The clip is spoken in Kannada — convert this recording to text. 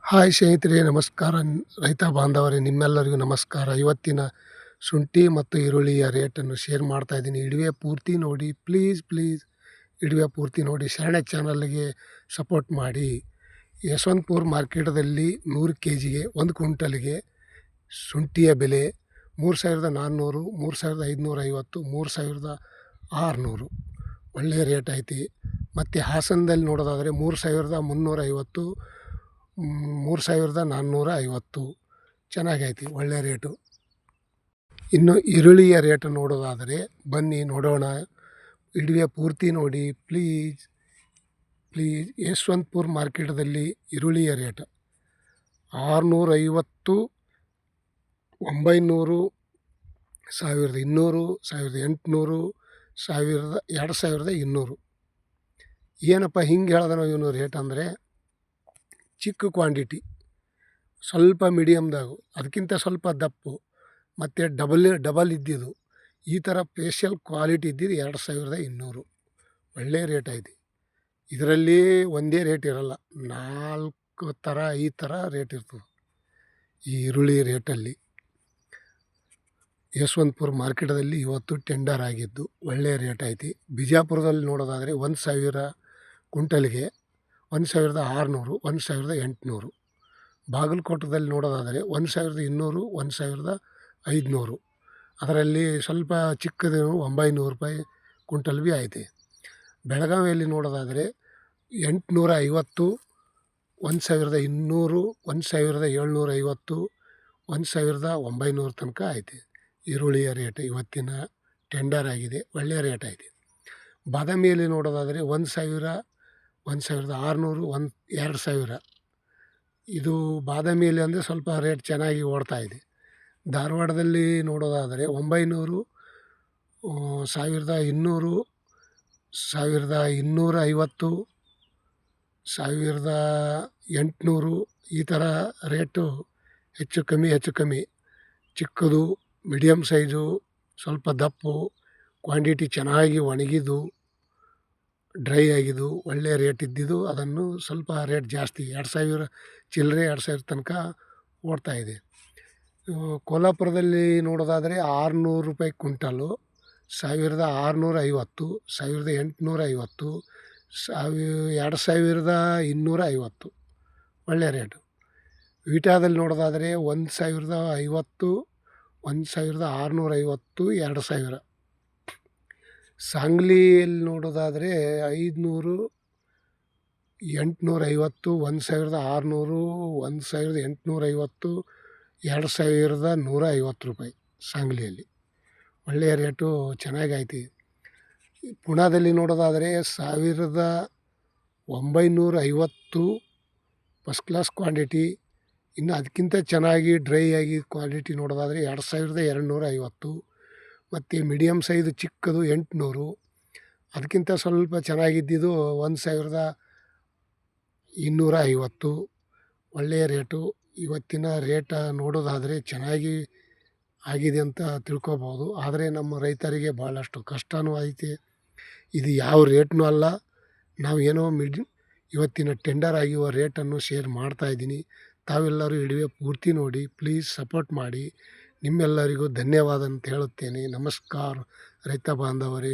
ಹಾಯ್ ಸ್ನೇಹಿತರೆ, ನಮಸ್ಕಾರ. ರೈತ ಬಾಂಧವರೇ, ನಿಮ್ಮೆಲ್ಲರಿಗೂ ನಮಸ್ಕಾರ. ಇವತ್ತಿನ ಶುಂಠಿ ಮತ್ತು ಈರುಳ್ಳಿಯ ರೇಟನ್ನು ಶೇರ್ ಮಾಡ್ತಾ ಇದ್ದೀನಿ. ಇಡುವೆ ಪೂರ್ತಿ ನೋಡಿ, ಪ್ಲೀಸ್ ಇಡುವೆ ಪೂರ್ತಿ ನೋಡಿ. ಶರಣ ಚಾನಲ್ಗೆ ಸಪೋರ್ಟ್ ಮಾಡಿ. ಯಶವಂತಪುರ ಮಾರ್ಕೆಟದಲ್ಲಿ 100 kgಗೆ 1 ಕ್ವಿಂಟಲ್ಗೆ ಶುಂಠಿಯ ಬೆಲೆ 3,400, 3,550, 3,600 ಒಳ್ಳೆಯ ರೇಟ್ ಐತಿ. ಮತ್ತು ಹಾಸನದಲ್ಲಿ ನೋಡೋದಾದರೆ 3,350, 3,450 ಚೆನ್ನಾಗೈತಿ, ಒಳ್ಳೆಯ ರೇಟು. ಇನ್ನು ಈರುಳ್ಳಿಯ ರೇಟ್ ನೋಡೋದಾದರೆ ಬನ್ನಿ ನೋಡೋಣ. ಇಡುವೆ ಪೂರ್ತಿ ನೋಡಿ ಪ್ಲೀಸ್. ಯಶವಂತಪುರ ಮಾರ್ಕೆಟದಲ್ಲಿ ಈರುಳ್ಳಿಯ ರೇಟ್ 650, 900, 1,200, 1,800, 2,200. ಏನಪ್ಪ ಹಿಂಗೆ ಹೇಳ್ದ ಇವನು ರೇಟ್ ಅಂದರೆ, ಚಿಕ್ಕ ಕ್ವಾಂಟಿಟಿ, ಸ್ವಲ್ಪ ಮೀಡಿಯಮ್ದಾಗು, ಅದಕ್ಕಿಂತ ಸ್ವಲ್ಪ ದಪ್ಪು, ಮತ್ತು ಡಬಲ್ ಇದ್ದಿದ್ದು, ಈ ಥರ ಸ್ಪೆಷಲ್ ಕ್ವಾಲಿಟಿ ಇದ್ದಿದ್ದು 2,200 ಒಳ್ಳೆಯ ರೇಟ್ ಐತಿ. ಇದರಲ್ಲಿ ಒಂದೇ ರೇಟ್ ಇರಲ್ಲ, 4 ಥರ 5 ಥರ ರೇಟ್ ಇರ್ತದೆ ಈ ಈರುಳ್ಳಿ ರೇಟಲ್ಲಿ. ಯಶವಂತಪುರ ಮಾರ್ಕೆಟದಲ್ಲಿ ಇವತ್ತು ಟೆಂಡರ್ ಆಗಿದ್ದು ಒಳ್ಳೆಯ ರೇಟ್ ಐತಿ. ಬಿಜಾಪುರದಲ್ಲಿ ನೋಡೋದಾದರೆ 1,000 ಕ್ವಿಂಟಲ್ಗೆ 1,600, 1,800. ಬಾಗಲಕೋಟದಲ್ಲಿ ನೋಡೋದಾದರೆ 1,200, 1,500. ಅದರಲ್ಲಿ ಸ್ವಲ್ಪ ಚಿಕ್ಕದು 900 ರೂಪಾಯಿ ಕ್ವಿಂಟಲ್ ಭೀ ಐತೆ. ಬೆಳಗಾವಿಯಲ್ಲಿ ನೋಡೋದಾದರೆ 850, 1,200, 1,750, 1,900 ತನಕ ಐತೆ ಈರುಳ್ಳಿಯ ರೇಟ್. ಇವತ್ತಿನ ಟೆಂಡರ್ ಆಗಿದೆ, ಒಳ್ಳೆಯ ರೇಟ್ ಐತೆ. ಬಾದಾಮಿಯಲ್ಲಿ ನೋಡೋದಾದರೆ 1,000, 1,600, 2,000. ಇದು ಬಾದಾಮಿಯಲ್ಲಿ ಅಂದರೆ ಸ್ವಲ್ಪ ರೇಟ್ ಚೆನ್ನಾಗಿ ಓಡ್ತಾ ಇದೆ. ಧಾರವಾಡದಲ್ಲಿ ನೋಡೋದಾದರೆ 900, 1,200, 1,250, 1,800 ಈ ಥರ ರೇಟು ಹೆಚ್ಚು ಕಮ್ಮಿ. ಚಿಕ್ಕದು, ಮೀಡಿಯಮ್ ಸೈಜು, ಸ್ವಲ್ಪ ದಪ್ಪು, ಕ್ವಾಂಟಿಟಿ ಚೆನ್ನಾಗಿ ಒಣಗಿದ್ದು, ಡ್ರೈ ಆಗಿದ್ದು, ಒಳ್ಳೆಯ ರೇಟ್ ಇದ್ದಿದ್ದು, ಅದನ್ನು ಸ್ವಲ್ಪ ರೇಟ್ ಜಾಸ್ತಿ 2,000 ಚಿಲ್ಲರೆ 2,000 ತನಕ ಓಡ್ತಾ ಇದೆ. ಕೋಲ್ಹಾಪುರದಲ್ಲಿ ನೋಡೋದಾದರೆ 600 ರೂಪಾಯಿ ಕ್ವಿಂಟಲು, 1,650, 1,850, 2,250 ಒಳ್ಳೆಯ ರೇಟು. ವಿಟಾದಲ್ಲಿ ನೋಡೋದಾದರೆ 1,050, 1,650, 2,000. ಸಾಂಗ್ಲಿಯಲ್ಲಿ ನೋಡೋದಾದರೆ 500, 850, 1,600, 1,850, 2,150 ರೂಪಾಯಿ ಸಾಂಗ್ಲಿಯಲ್ಲಿ. ಒಳ್ಳೆಯ ರೇಟು ಚೆನ್ನಾಗೈತಿ. ಪುಣಾದಲ್ಲಿ ನೋಡೋದಾದರೆ 1,950 ಫಸ್ಟ್ ಕ್ಲಾಸ್ ಕ್ವಾಂಟಿಟಿ. ಇನ್ನು ಅದಕ್ಕಿಂತ ಚೆನ್ನಾಗಿ ಡ್ರೈ ಆಗಿ ಕ್ವಾಲಿಟಿ ನೋಡೋದಾದರೆ 2,250. ಮತ್ತು ಮೀಡಿಯಮ್ ಸೈಜು ಚಿಕ್ಕದು 800. ಅದಕ್ಕಿಂತ ಸ್ವಲ್ಪ ಚೆನ್ನಾಗಿದ್ದಿದ್ದು 1,250 ಒಳ್ಳೆಯ ರೇಟು. ಇವತ್ತಿನ ರೇಟ ನೋಡೋದಾದರೆ ಚೆನ್ನಾಗಿ ಆಗಿದೆ ಅಂತ ತಿಳ್ಕೊಬೋದು. ಆದರೆ ನಮ್ಮ ರೈತರಿಗೆ ಭಾಳಷ್ಟು ಕಷ್ಟವೂ ಐತೆ. ಇದು ಯಾವ ರೇಟ್ನೂ ಅಲ್ಲ, ನಾವು ಏನೋ ಇವತ್ತಿನ ಟೆಂಡರ್ ಆಗಿರುವ ರೇಟನ್ನು ಶೇರ್ ಮಾಡ್ತಾಯಿದ್ದೀನಿ. ತಾವೆಲ್ಲರೂ ಇಡುವೆ ಪೂರ್ತಿ ನೋಡಿ, ಪ್ಲೀಸ್ ಸಪೋರ್ಟ್ ಮಾಡಿ. ನಿಮ್ಮೆಲ್ಲರಿಗೂ ಧನ್ಯವಾದ ಅಂತ ಹೇಳುತ್ತೇನೆ. ನಮಸ್ಕಾರ ರೈತ ಬಾಂಧವರೇ.